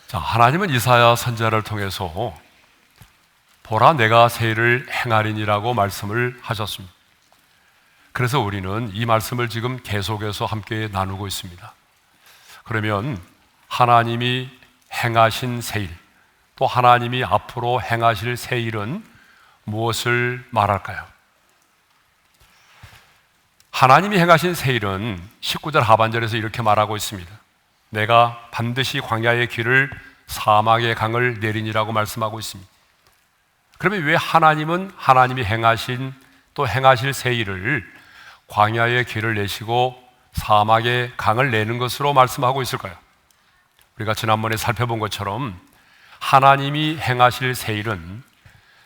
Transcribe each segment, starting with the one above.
자, 하나님은 이사야 선지자를 통해서 보라 내가 새 일을 행하리니라고 말씀을 하셨습니다. 그래서 우리는 이 말씀을 지금 계속해서 함께 나누고 있습니다. 그러면 하나님이 행하신 새 일, 또 하나님이 앞으로 행하실 새 일은 무엇을 말할까요? 하나님이 행하신 새 일은 19절 하반절에서 이렇게 말하고 있습니다. 내가 반드시 광야의 길을 사막의 강을 내리니라고 말씀하고 있습니다. 그러면 왜 하나님은 하나님이 행하신 또 행하실 새 일을 광야의 길을 내시고 사막의 강을 내는 것으로 말씀하고 있을까요? 우리가 지난번에 살펴본 것처럼 하나님이 행하실 새 일은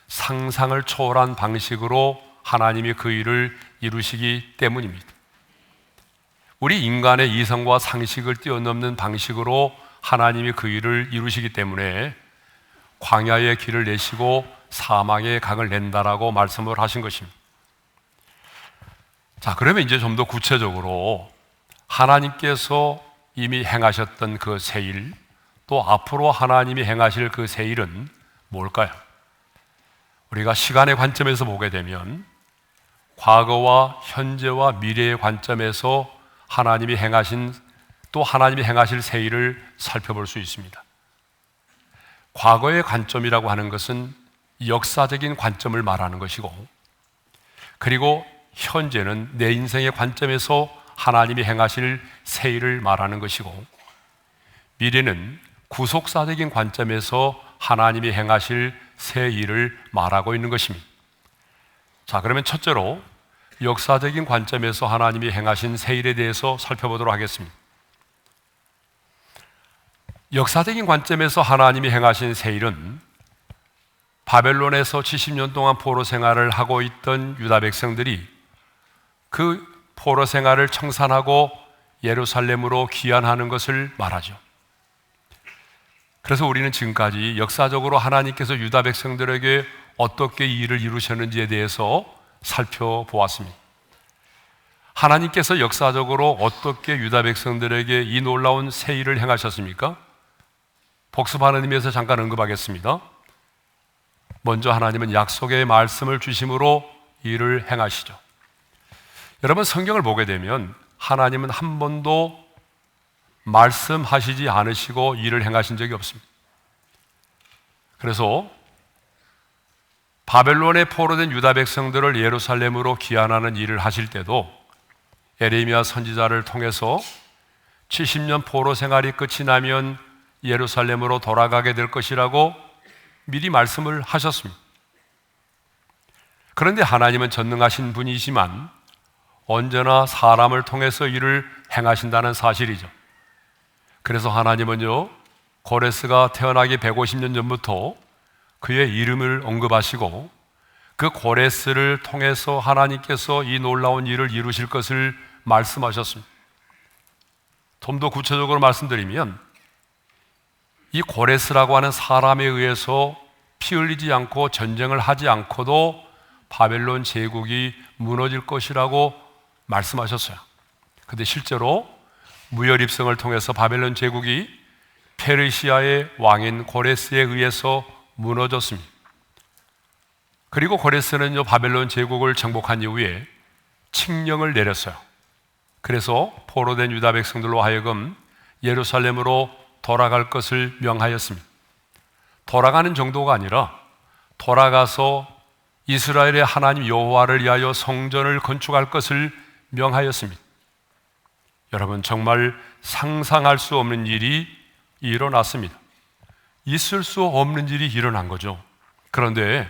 상상을 초월한 방식으로 하나님이 그 일을 이루시기 때문입니다. 우리 인간의 이성과 상식을 뛰어넘는 방식으로 하나님이 그 일을 이루시기 때문에 광야의 길을 내시고 사막의 강을 낸다라고 말씀을 하신 것입니다. 자, 그러면 이제 좀 더 구체적으로 하나님께서 이미 행하셨던 그 새 일, 또 앞으로 하나님이 행하실 그 새 일은 뭘까요? 우리가 시간의 관점에서 보게 되면 과거와 현재와 미래의 관점에서 하나님이 행하신 또 하나님이 행하실 새 일을 살펴볼 수 있습니다. 과거의 관점이라고 하는 것은 역사적인 관점을 말하는 것이고, 그리고 현재는 내 인생의 관점에서 하나님이 행하실 새 일을 말하는 것이고, 미래는 구속사적인 관점에서 하나님이 행하실 새 일을 말하고 있는 것입니다. 자, 그러면 첫째로 역사적인 관점에서 하나님이 행하신 새 일에 대해서 살펴보도록 하겠습니다. 역사적인 관점에서 하나님이 행하신 새 일은 바벨론에서 70년 동안 포로 생활을 하고 있던 유다 백성들이 그 포로 생활을 청산하고 예루살렘으로 귀환하는 것을 말하죠. 그래서 우리는 지금까지 역사적으로 하나님께서 유다 백성들에게 어떻게 이 일을 이루셨는지에 대해서 살펴보았습니다. 하나님께서 역사적으로 어떻게 유다 백성들에게 이 놀라운 새 일을 행하셨습니까? 복습하는 의미에서 잠깐 언급하겠습니다. 먼저 하나님은 약속의 말씀을 주심으로 이 일을 행하시죠. 여러분, 성경을 보게 되면 하나님은 한 번도 말씀하시지 않으시고 일을 행하신 적이 없습니다. 그래서 바벨론에 포로된 유다 백성들을 예루살렘으로 귀환하는 일을 하실 때도 에레미야 선지자를 통해서 70년 포로 생활이 끝이 나면 예루살렘으로 돌아가게 될 것이라고 미리 말씀을 하셨습니다. 그런데 하나님은 전능하신 분이지만 언제나 사람을 통해서 일을 행하신다는 사실이죠. 그래서 하나님은요, 고레스가 태어나기 150년 전부터 그의 이름을 언급하시고 그 고레스를 통해서 하나님께서 이 놀라운 일을 이루실 것을 말씀하셨습니다. 좀 더 구체적으로 말씀드리면 이 고레스라고 하는 사람에 의해서 피 흘리지 않고 전쟁을 하지 않고도 바벨론 제국이 무너질 것이라고 말씀하셨어요. 그런데 실제로 무혈입성을 통해서 바벨론 제국이 페르시아의 왕인 고레스에 의해서 무너졌습니다. 그리고 고레스는요, 바벨론 제국을 정복한 이후에 칙령을 내렸어요. 그래서 포로된 유다 백성들로 하여금 예루살렘으로 돌아갈 것을 명하였습니다. 돌아가는 정도가 아니라 돌아가서 이스라엘의 하나님 여호와를 위하여 성전을 건축할 것을 명하였습니다. 여러분, 정말 상상할 수 없는 일이 일어났습니다. 있을 수 없는 일이 일어난 거죠. 그런데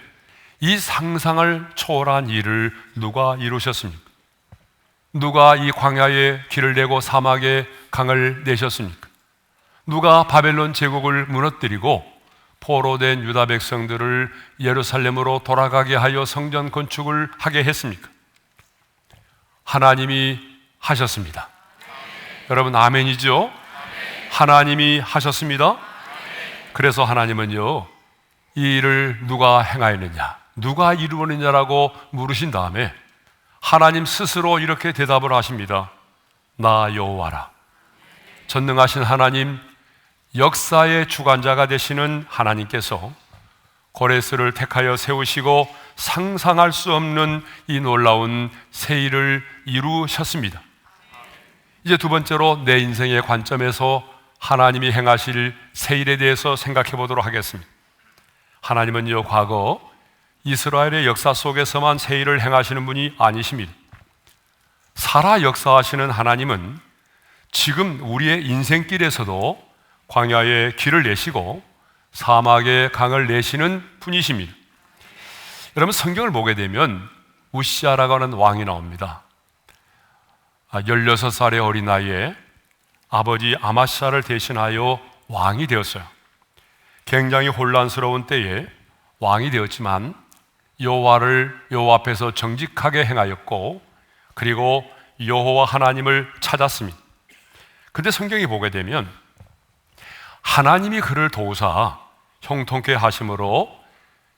이 상상을 초월한 일을 누가 이루셨습니까? 누가 이 광야에 길을 내고 사막에 강을 내셨습니까? 누가 바벨론 제국을 무너뜨리고 포로된 유다 백성들을 예루살렘으로 돌아가게 하여 성전 건축을 하게 했습니까? 하나님이 하셨습니다. 여러분, 아멘이죠? 하나님이 하셨습니다. 그래서 하나님은요, 이 일을 누가 행하였느냐, 누가 이루었느냐라고 물으신 다음에 하나님 스스로 이렇게 대답을 하십니다. 나 여호와라. 전능하신 하나님, 역사의 주관자가 되시는 하나님께서 고레스를 택하여 세우시고 상상할 수 없는 이 놀라운 새 일을 이루셨습니다. 이제 두 번째로 내 인생의 관점에서 하나님이 행하실 새 일에 대해서 생각해 보도록 하겠습니다. 하나님은요, 과거 이스라엘의 역사 속에서만 새 일을 행하시는 분이 아니십니다. 살아 역사하시는 하나님은 지금 우리의 인생길에서도 광야에 길을 내시고 사막에 강을 내시는 분이십니다. 여러분, 성경을 보게 되면 우시아라고 하는 왕이 나옵니다. 16살의 어린 나이에 아버지 아마시아를 대신하여 왕이 되었어요. 굉장히 혼란스러운 때에 왕이 되었지만 여호와 앞에서 정직하게 행하였고, 그리고 여호와 하나님을 찾았습니다. 근데 성경이 보게 되면 하나님이 그를 도우사 형통케 하심으로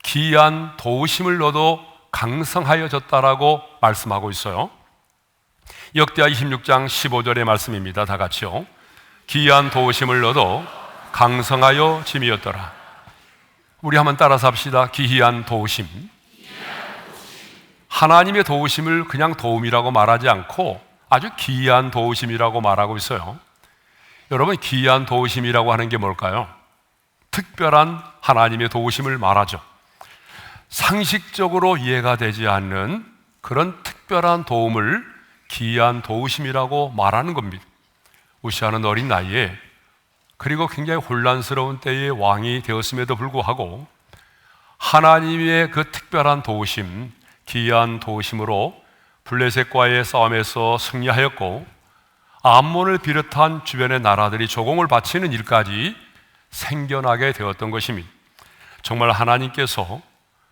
기이한 도우심을 얻어 강성하여졌다라고 말씀하고 있어요. 역대하 26장 15절의 말씀입니다. 다 같이요. 기이한 도우심을 얻어 강성하여 짐이었더라. 우리 한번 따라서 합시다. 기이한 도우심. 하나님의 도우심을 그냥 도움이라고 말하지 않고 아주 기이한 도우심이라고 말하고 있어요. 여러분, 기이한 도우심이라고 하는 게 뭘까요? 특별한 하나님의 도우심을 말하죠. 상식적으로 이해가 되지 않는 그런 특별한 도움을 기이한 도우심이라고 말하는 겁니다. 우시아는 어린 나이에, 그리고 굉장히 혼란스러운 때에 왕이 되었음에도 불구하고 하나님의 그 특별한 도우심, 기이한 도우심으로 블레셋과의 싸움에서 승리하였고, 암몬을 비롯한 주변의 나라들이 조공을 바치는 일까지 생겨나게 되었던 것입니다. 정말 하나님께서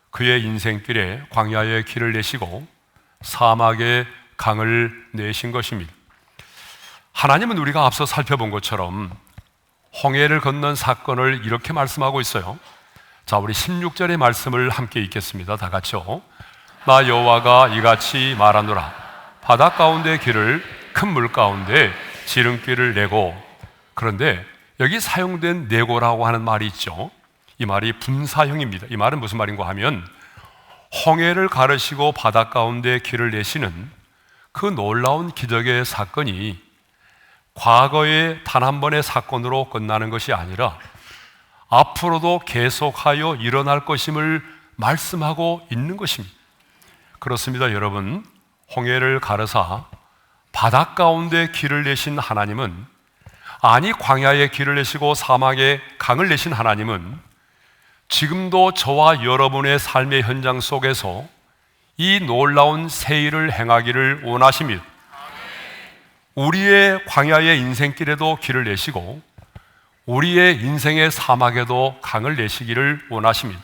그의 인생길에 광야의 길을 내시고 사막에 강을 내신 것입니다. 하나님은 우리가 앞서 살펴본 것처럼 홍해를 건넌 사건을 이렇게 말씀하고 있어요. 자, 우리 16절의 말씀을 함께 읽겠습니다. 다 같이요. 나 여호와가 이같이 말하노라. 바다 가운데 길을 큰 물 가운데 지름길을 내고. 그런데 여기 사용된 내고라고 하는 말이 있죠. 이 말이 분사형입니다. 이 말은 무슨 말인가 하면 홍해를 가르시고 바다 가운데 길을 내시는 그 놀라운 기적의 사건이 과거의 단 한 번의 사건으로 끝나는 것이 아니라 앞으로도 계속하여 일어날 것임을 말씀하고 있는 것입니다. 그렇습니다, 여러분. 홍해를 가르사 바다 가운데 길을 내신 하나님은, 아니 광야에 길을 내시고 사막에 강을 내신 하나님은 지금도 저와 여러분의 삶의 현장 속에서 이 놀라운 새 일을 행하기를 원하십니다. 우리의 광야의 인생길에도 길을 내시고 우리의 인생의 사막에도 강을 내시기를 원하십니다.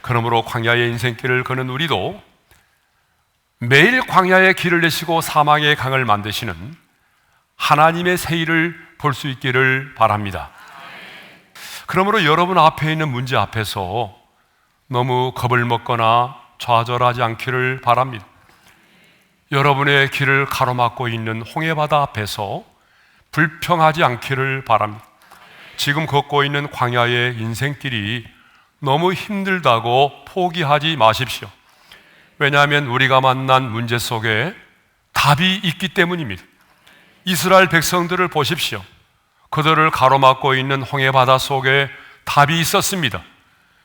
그러므로 광야의 인생길을 걷는 우리도 매일 광야의 길을 내시고 사막의 강을 만드시는 하나님의 새 일을 볼 수 있기를 바랍니다. 그러므로 여러분 앞에 있는 문제 앞에서 너무 겁을 먹거나 좌절하지 않기를 바랍니다. 여러분의 길을 가로막고 있는 홍해바다 앞에서 불평하지 않기를 바랍니다. 지금 걷고 있는 광야의 인생길이 너무 힘들다고 포기하지 마십시오. 왜냐하면 우리가 만난 문제 속에 답이 있기 때문입니다. 이스라엘 백성들을 보십시오. 그들을 가로막고 있는 홍해바다 속에 답이 있었습니다.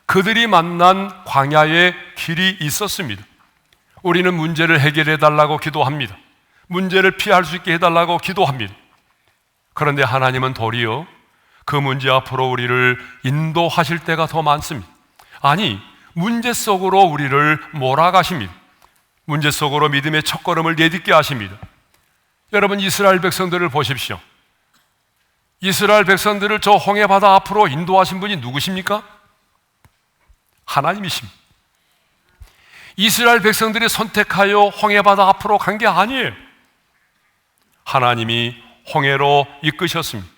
그들이 만난 광야의 길이 있었습니다. 우리는 문제를 해결해 달라고 기도합니다. 문제를 피할 수 있게 해달라고 기도합니다. 그런데 하나님은 도리어 그 문제 앞으로 우리를 인도하실 때가 더 많습니다. 아니, 문제 속으로 우리를 몰아가십니다. 문제 속으로 믿음의 첫걸음을 내딛게 하십니다. 여러분, 이스라엘 백성들을 보십시오. 이스라엘 백성들을 저 홍해바다 앞으로 인도하신 분이 누구십니까? 하나님이십니다. 이스라엘 백성들이 선택하여 홍해바다 앞으로 간 게 아니에요. 하나님이 홍해로 이끄셨습니다.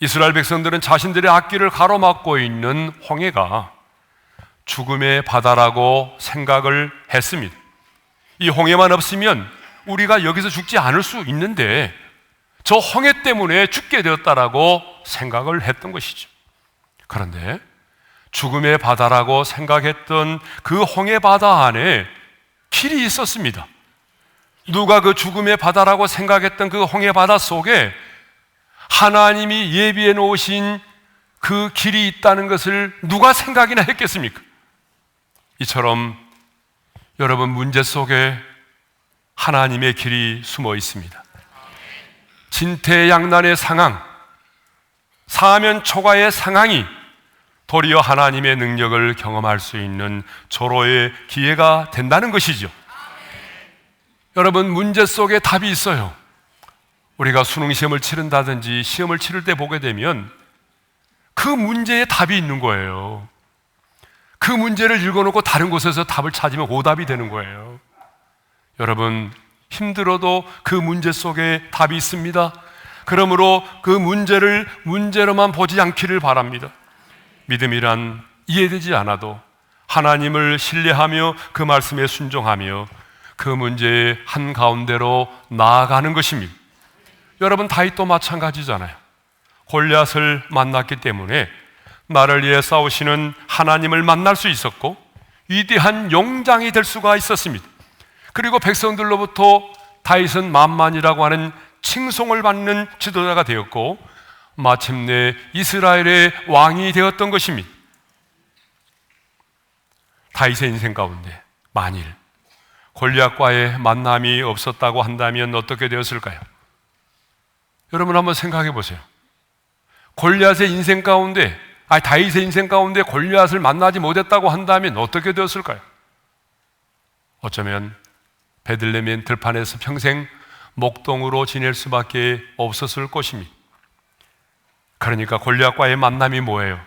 이스라엘 백성들은 자신들의 앞길을 가로막고 있는 홍해가 죽음의 바다라고 생각을 했습니다. 이 홍해만 없으면 우리가 여기서 죽지 않을 수 있는데 저 홍해 때문에 죽게 되었다라고 생각을 했던 것이죠. 그런데 죽음의 바다라고 생각했던 그 홍해 바다 안에 길이 있었습니다. 누가 그 죽음의 바다라고 생각했던 그 홍해 바다 속에 하나님이 예비해 놓으신 그 길이 있다는 것을 누가 생각이나 했겠습니까? 이처럼 여러분, 문제 속에 하나님의 길이 숨어 있습니다. 진퇴양난의 상황, 사면초가의 상황이 도리어 하나님의 능력을 경험할 수 있는 조로의 기회가 된다는 것이죠. 여러분, 문제 속에 답이 있어요. 우리가 수능 시험을 치른다든지 시험을 치를 때 보게 되면 그 문제에 답이 있는 거예요. 그 문제를 읽어놓고 다른 곳에서 답을 찾으면 오답이 되는 거예요. 여러분, 힘들어도 그 문제 속에 답이 있습니다. 그러므로 그 문제를 문제로만 보지 않기를 바랍니다. 믿음이란 이해되지 않아도 하나님을 신뢰하며 그 말씀에 순종하며 그 문제의 한가운데로 나아가는 것입니다. 여러분, 다윗도 마찬가지잖아요. 골리앗을 만났기 때문에 나를 위해 싸우시는 하나님을 만날 수 있었고 위대한 용장이 될 수가 있었습니다. 그리고 백성들로부터 다윗은 만만이라고 하는 칭송을 받는 지도자가 되었고 마침내 이스라엘의 왕이 되었던 것입니다. 다윗의 인생 가운데 만일 골리앗과의 만남이 없었다고 한다면 어떻게 되었을까요? 여러분, 한번 생각해 보세요. 골리앗의 인생 가운데, 다윗의 인생 가운데 골리앗을 만나지 못했다고 한다면 어떻게 되었을까요? 어쩌면 베들레헴 들판에서 평생 목동으로 지낼 수밖에 없었을 것입니다. 그러니까 골리앗과의 만남이 뭐예요?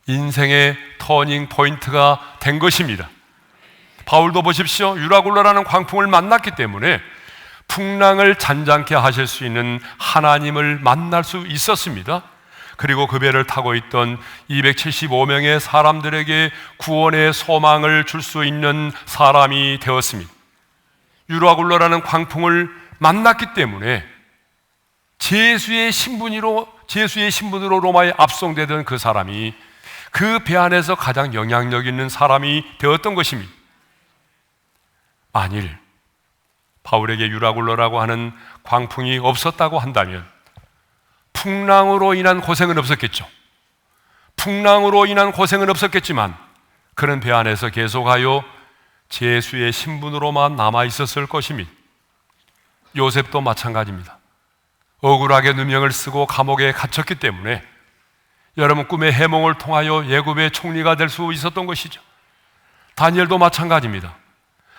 인생의 터닝 포인트가 된 것입니다. 바울도 보십시오. 유라굴라라는 광풍을 만났기 때문에 풍랑을 잔잔케 하실 수 있는 하나님을 만날 수 있었습니다. 그리고 그 배를 타고 있던 275명의 사람들에게 구원의 소망을 줄 수 있는 사람이 되었습니다. 유라굴라라는 광풍을 만났기 때문에 제수의 신분으로 로마에 압송되던 그 사람이 그 배 안에서 가장 영향력 있는 사람이 되었던 것입니다. 만일 바울에게 유라굴라라고 하는 광풍이 없었다고 한다면 풍랑으로 인한 고생은 없었겠죠. 풍랑으로 인한 고생은 없었겠지만 그는 배 안에서 계속하여 제수의 신분으로만 남아 있었을 것입니다. 요셉도 마찬가지입니다. 억울하게 누명을 쓰고 감옥에 갇혔기 때문에 여러분, 꿈의 해몽을 통하여 애굽의 총리가 될 수 있었던 것이죠. 다니엘도 마찬가지입니다.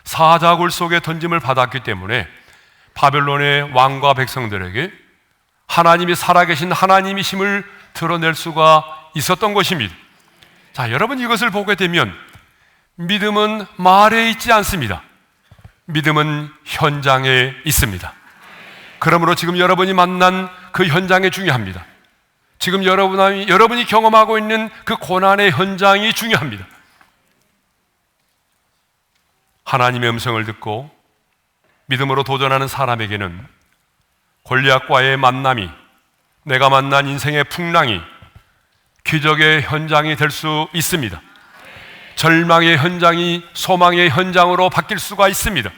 사자굴 속에 던짐을 받았기 때문에 바벨론의 왕과 백성들에게 하나님이 살아계신 하나님이심을 드러낼 수가 있었던 것입니다. 자, 여러분, 이것을 보게 되면 믿음은 말에 있지 않습니다. 믿음은 현장에 있습니다. 그러므로 지금 여러분이 만난 그 현장이 중요합니다. 지금 여러분이 경험하고 있는 그 고난의 현장이 중요합니다. 하나님의 음성을 듣고 믿음으로 도전하는 사람에게는 골리앗과의 만남이, 내가 만난 인생의 풍랑이 기적의 현장이 될 수 있습니다. 절망의 현장이 소망의 현장으로 바뀔 수가 있습니다.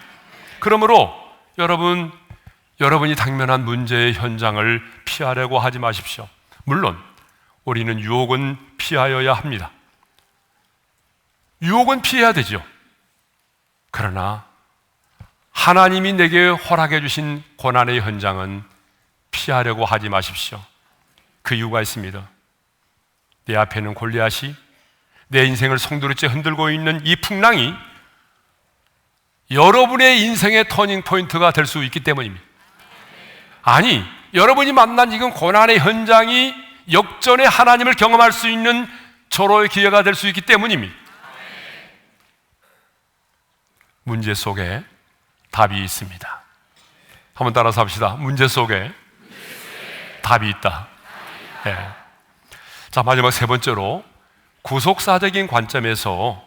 그러므로 여러분이 당면한 문제의 현장을 피하려고 하지 마십시오. 물론 우리는 유혹은 피하여야 합니다. 유혹은 피해야 되죠. 그러나 하나님이 내게 허락해 주신 고난의 현장은 피하려고 하지 마십시오. 그 이유가 있습니다. 내 앞에는 골리앗이, 내 인생을 송두리째 흔들고 있는 이 풍랑이 여러분의 인생의 터닝 포인트가 될 수 있기 때문입니다. 아니, 여러분이 만난 지금 고난의 현장이 역전의 하나님을 경험할 수 있는 절호의 기회가 될 수 있기 때문입니다. 문제 속에 답이 있습니다. 한번 따라서 합시다. 문제 속에 답이 있다. 네. 자, 마지막 세 번째로 구속사적인 관점에서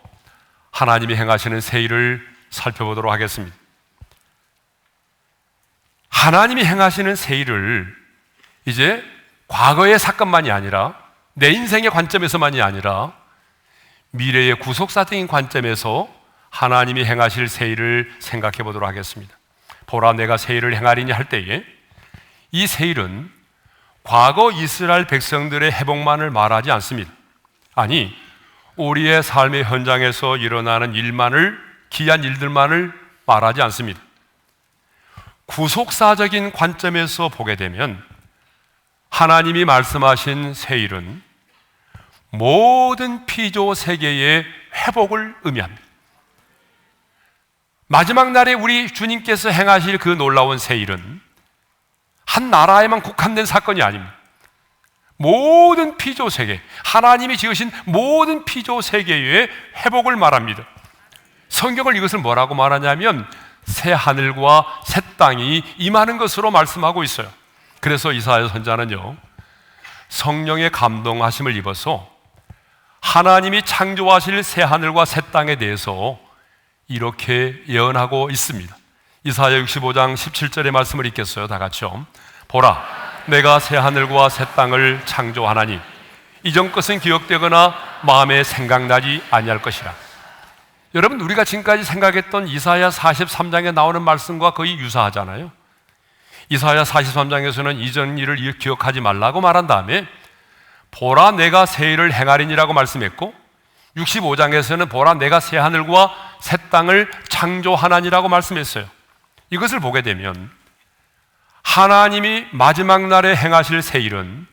하나님이 행하시는 새 일을 살펴보도록 하겠습니다. 하나님이 행하시는 새 일을 이제 과거의 사건만이 아니라 내 인생의 관점에서만이 아니라 미래의 구속사적인 관점에서 하나님이 행하실 새 일을 생각해 보도록 하겠습니다. 보라, 내가 새 일을 행하리니 할 때에 이 새 일은 과거 이스라엘 백성들의 회복만을 말하지 않습니다. 아니, 우리의 삶의 현장에서 일어나는 기이한 일들만을 말하지 않습니다. 구속사적인 관점에서 보게 되면 하나님이 말씀하신 새 일은 모든 피조 세계의 회복을 의미합니다. 마지막 날에 우리 주님께서 행하실 그 놀라운 새 일은 한 나라에만 국한된 사건이 아닙니다. 모든 피조 세계, 하나님이 지으신 모든 피조 세계의 회복을 말합니다. 성경을 이것을 뭐라고 말하냐면 새 하늘과 새 땅이 임하는 것으로 말씀하고 있어요. 그래서 이사야 선지자는요, 성령의 감동하심을 입어서 하나님이 창조하실 새 하늘과 새 땅에 대해서 이렇게 예언하고 있습니다. 이사야 65장 17절의 말씀을 읽겠어요. 다 같이요. 보라, 내가 새 하늘과 새 땅을 창조하나니 이전 것은 기억되거나 마음에 생각나지 아니할 것이라. 여러분, 우리가 지금까지 생각했던 이사야 43장에 나오는 말씀과 거의 유사하잖아요. 이사야 43장에서는 이전 일을 기억하지 말라고 말한 다음에 보라, 내가 새 일을 행하리니라고 말씀했고, 65장에서는 보라, 내가 새 하늘과 새 땅을 창조하나니라고 말씀했어요. 이것을 보게 되면 하나님이 마지막 날에 행하실 새 일은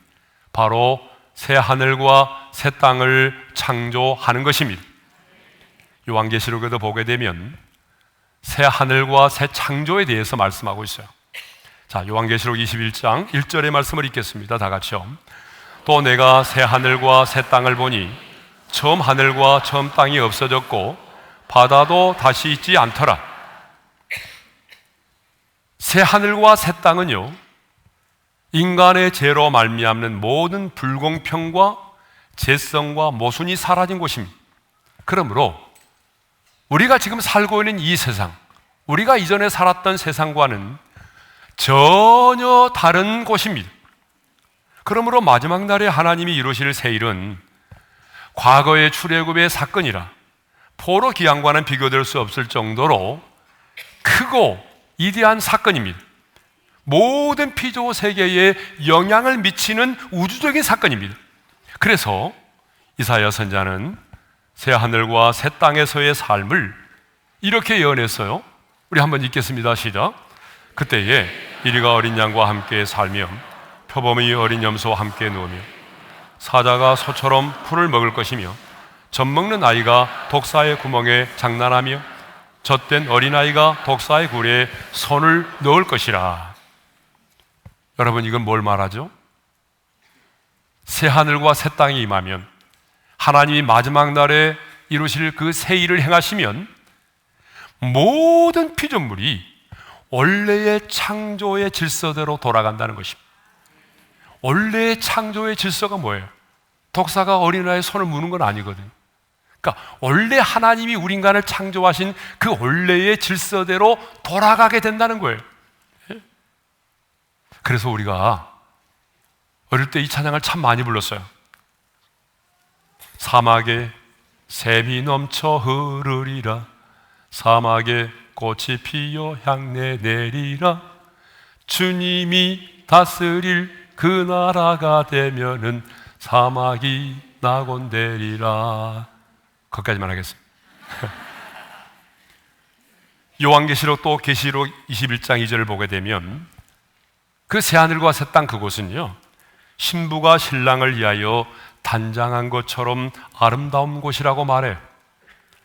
바로 새 하늘과 새 땅을 창조하는 것입니다. 요한계시록에도 보게 되면 새 하늘과 새 창조에 대해서 말씀하고 있어요. 자, 요한계시록 21장 1절의 말씀을 읽겠습니다. 다 같이요. 또 내가 새 하늘과 새 땅을 보니 처음 하늘과 처음 땅이 없어졌고 바다도 다시 있지 않더라. 새 하늘과 새 땅은요, 인간의 죄로 말미암는 모든 불공평과 죄성과 모순이 사라진 곳입니다. 그러므로 우리가 지금 살고 있는 이 세상, 우리가 이전에 살았던 세상과는 전혀 다른 곳입니다. 그러므로 마지막 날에 하나님이 이루실 새 일은 과거의 출애굽의 사건이라 포로 기한과는 비교될 수 없을 정도로 크고 위대한 사건입니다. 모든 피조 세계에 영향을 미치는 우주적인 사건입니다. 그래서 이사야 선지자는 새 하늘과 새 땅에서의 삶을 이렇게 예언했어요. 우리 한번 읽겠습니다. 시작. 그때에 이리가 어린 양과 함께 살며 표범이 어린 염소와 함께 누우며 사자가 소처럼 풀을 먹을 것이며 젖먹는 아이가 독사의 구멍에 장난하며 젖된 어린아이가 독사의 굴에 손을 넣을 것이라. 여러분, 이건 뭘 말하죠? 새 하늘과 새 땅이 임하면, 하나님이 마지막 날에 이루실 그 새 일을 행하시면 모든 피조물이 원래의 창조의 질서대로 돌아간다는 것입니다. 원래의 창조의 질서가 뭐예요? 독사가 어린아이의 손을 무는 건 아니거든요. 그러니까 원래 하나님이 우리 인간을 창조하신 그 원래의 질서대로 돌아가게 된다는 거예요. 그래서 우리가 어릴 때 이 찬양을 참 많이 불렀어요. 사막에 샘이 넘쳐 흐르리라, 사막에 꽃이 피어 향내 내리라, 주님이 다스릴 그 나라가 되면은 사막이 낙원되리라. 거기까지만 하겠습니다. 요한계시록 또 계시록 21장 2절을 보게 되면 그 새하늘과 새 땅 그곳은요, 신부가 신랑을 위하여 단장한 것처럼 아름다운 곳이라고 말해요.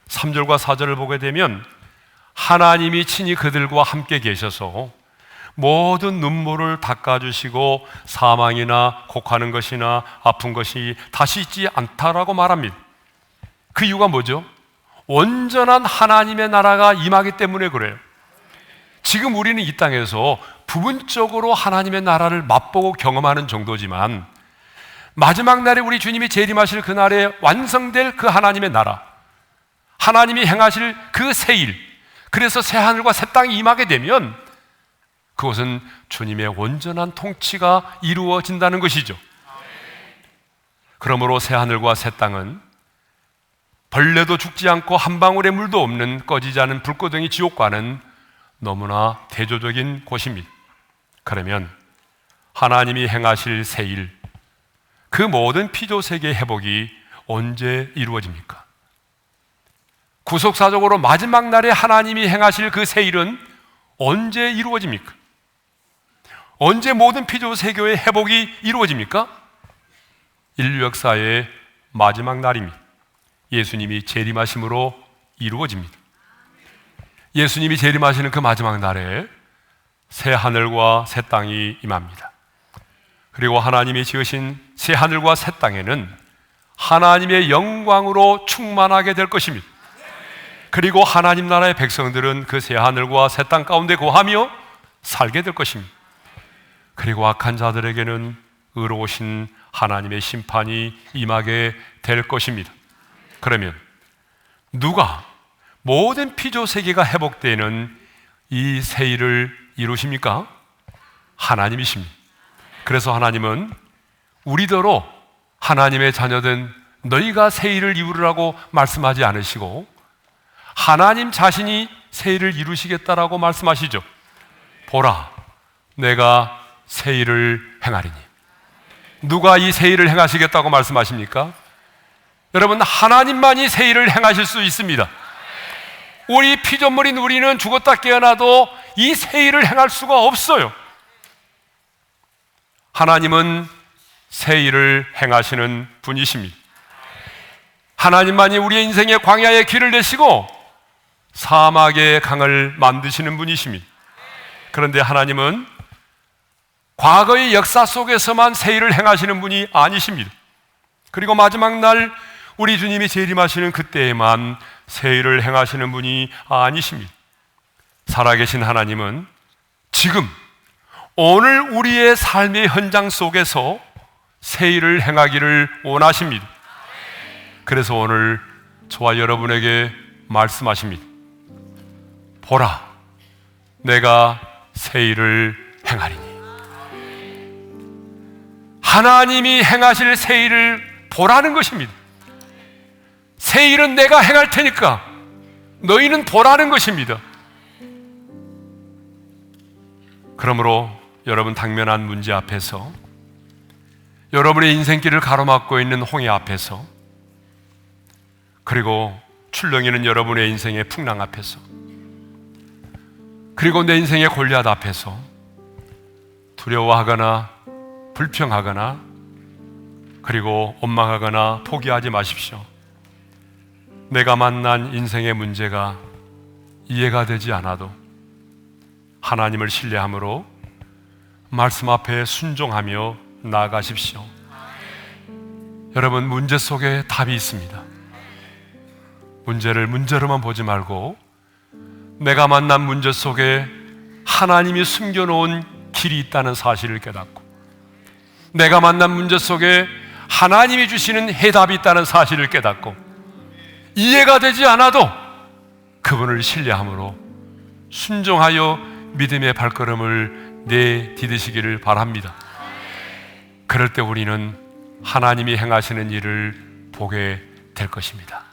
3절과 4절을 보게 되면 하나님이 친히 그들과 함께 계셔서 모든 눈물을 닦아주시고 사망이나 곡하는 것이나 아픈 것이 다시 있지 않다라고 말합니다. 그 이유가 뭐죠? 온전한 하나님의 나라가 임하기 때문에 그래요. 지금 우리는 이 땅에서 부분적으로 하나님의 나라를 맛보고 경험하는 정도지만 마지막 날에 우리 주님이 재림하실 그날에 완성될 그 하나님의 나라, 하나님이 행하실 그 새 일, 그래서 새 하늘과 새 땅이 임하게 되면 그것은 주님의 온전한 통치가 이루어진다는 것이죠. 그러므로 새하늘과 새 땅은 벌레도 죽지 않고 한 방울의 물도 없는 꺼지지 않은 불꽃덩이 지옥과는 너무나 대조적인 곳입니다. 그러면 하나님이 행하실 새 일, 그 모든 피조세계의 회복이 언제 이루어집니까? 구속사적으로 마지막 날에 하나님이 행하실 그 새 일은 언제 이루어집니까? 언제 모든 피조세계의 회복이 이루어집니까? 인류 역사의 마지막 날입니다. 예수님이 재림하심으로 이루어집니다. 예수님이 재림하시는 그 마지막 날에 새 하늘과 새 땅이 임합니다. 그리고 하나님이 지으신 새 하늘과 새 땅에는 하나님의 영광으로 충만하게 될 것입니다. 그리고 하나님 나라의 백성들은 그 새 하늘과 새 땅 가운데 거하며 살게 될 것입니다. 그리고 악한 자들에게는 의로우신 하나님의 심판이 임하게 될 것입니다. 그러면 누가 모든 피조세계가 회복되는 이 새 일을 이루십니까? 하나님이십니다. 그래서 하나님은 우리더러 하나님의 자녀된 너희가 새 일을 이루라고 말씀하지 않으시고 하나님 자신이 새 일을 이루시겠다라고 말씀하시죠. 보라, 내가 새 일을 행하리니. 누가 이 새 일을 행하시겠다고 말씀하십니까? 여러분, 하나님만이 새 일을 행하실 수 있습니다. 우리 피조물인 우리는 죽었다 깨어나도 이 새 일을 행할 수가 없어요. 하나님은 새 일을 행하시는 분이십니다. 하나님만이 우리의 인생의 광야의 길을 내시고 사막의 강을 만드시는 분이십니다. 그런데 하나님은 과거의 역사 속에서만 새 일을 행하시는 분이 아니십니다. 그리고 마지막 날 우리 주님이 재림하시는 그때에만 새 일을 행하시는 분이 아니십니다. 살아계신 하나님은 지금 오늘 우리의 삶의 현장 속에서 새 일을 행하기를 원하십니다. 그래서 오늘 저와 여러분에게 말씀하십니다. 보라, 내가 새 일을 행하리니. 하나님이 행하실 새 일을 보라는 것입니다. 새 일은 내가 행할 테니까 너희는 보라는 것입니다. 그러므로 여러분 당면한 문제 앞에서, 여러분의 인생길을 가로막고 있는 홍해 앞에서, 그리고 출렁이는 여러분의 인생의 풍랑 앞에서, 그리고 내 인생의 골리앗 앞에서 두려워하거나 불평하거나 그리고 원망하거나 포기하지 마십시오. 내가 만난 인생의 문제가 이해가 되지 않아도 하나님을 신뢰함으로 말씀 앞에 순종하며 나아가십시오. 여러분, 문제 속에 답이 있습니다. 문제를 문제로만 보지 말고 내가 만난 문제 속에 하나님이 숨겨놓은 길이 있다는 사실을 깨닫고, 내가 만난 문제 속에 하나님이 주시는 해답이 있다는 사실을 깨닫고, 이해가 되지 않아도 그분을 신뢰함으로 순종하여 믿음의 발걸음을 내디디시기를 바랍니다. 그럴 때 우리는 하나님이 행하시는 일을 보게 될 것입니다.